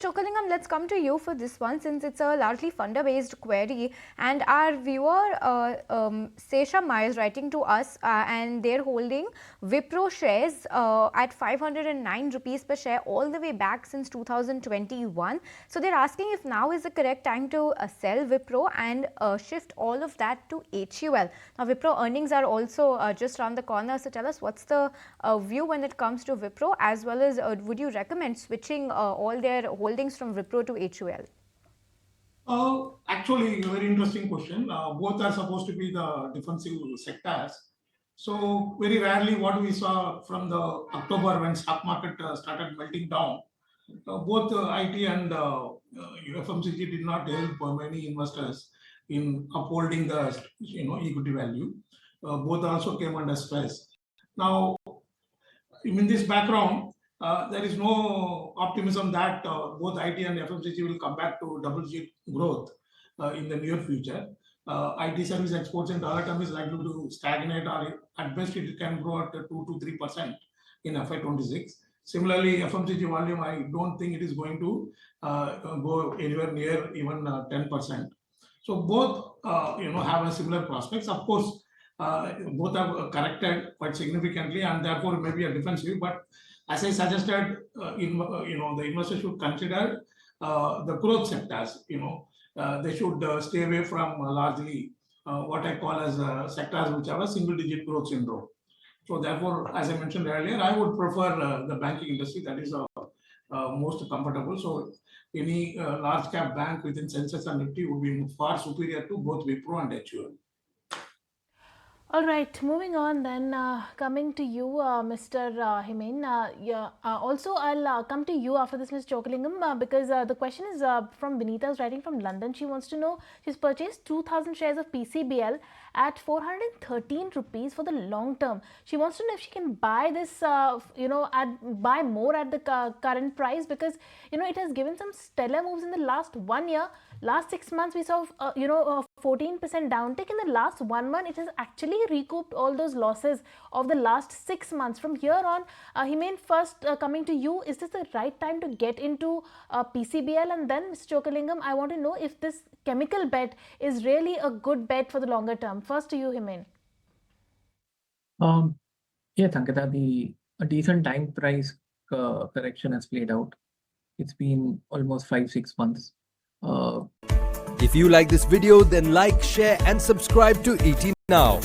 Chokalingam, let's come to you for this one since it's a largely funder-based query, and our viewer Sesha Mai is writing to us and they're holding Wipro shares at 509 rupees per share all the way back since 2021. So they're asking if now is the correct time to sell Wipro and shift all of that to HUL. Now Wipro earnings are also just around the corner, so tell us what's the view when it comes to Wipro, as well as would you recommend switching all their holdings from Wipro to HUL? Actually, a very interesting question. Both are supposed to be the defensive sectors. So very rarely, what we saw from the October when stock market started melting down, both IT and FMCG did not help many investors in upholding the equity value. Both also came under stress. Now, in this background, there is no optimism that both IT and FMCG will come back to double-digit growth in the near future. IT service exports in dollar terms is likely to stagnate, or at best it can grow at 2 to 3% in FY26. Similarly, FMCG volume, I don't think it is going to go anywhere near even 10%. So both, have a similar prospects. Of course, both have corrected quite significantly, and therefore maybe a defensive. But as I suggested, the investors should consider the growth sectors. They should stay away from largely what I call as sectors which have a single-digit growth syndrome. So therefore, as I mentioned earlier, I would prefer the banking industry. That is most comfortable. So any large cap bank within Sensex and Nifty would be far superior to both Wipro and HUL. All right, moving on then, coming to you, Mr. Himen. Also, I'll come to you after this, Ms. Chokalingam, because the question is from Vinita, who's writing from London. She wants to know, she's purchased 2,000 shares of PCBL at 413 rupees for the long term. She wants to know if she can buy this, buy more at the current price, because, it has given some stellar moves in the last 1 year. Last 6 months, we saw, a 14% downtick. In the last 1 month, it has actually recouped all those losses of the last 6 months. From here on, Himen, first coming to you, is this the right time to get into PCBL? And then, Mr. Chokalingam, I want to know if this chemical bet is really a good bet for the longer term. First to you, Himen. Yes, Ankita, a decent time price correction has played out. It's been almost 5-6 months. If you like this video, then like, share and subscribe to ET Now.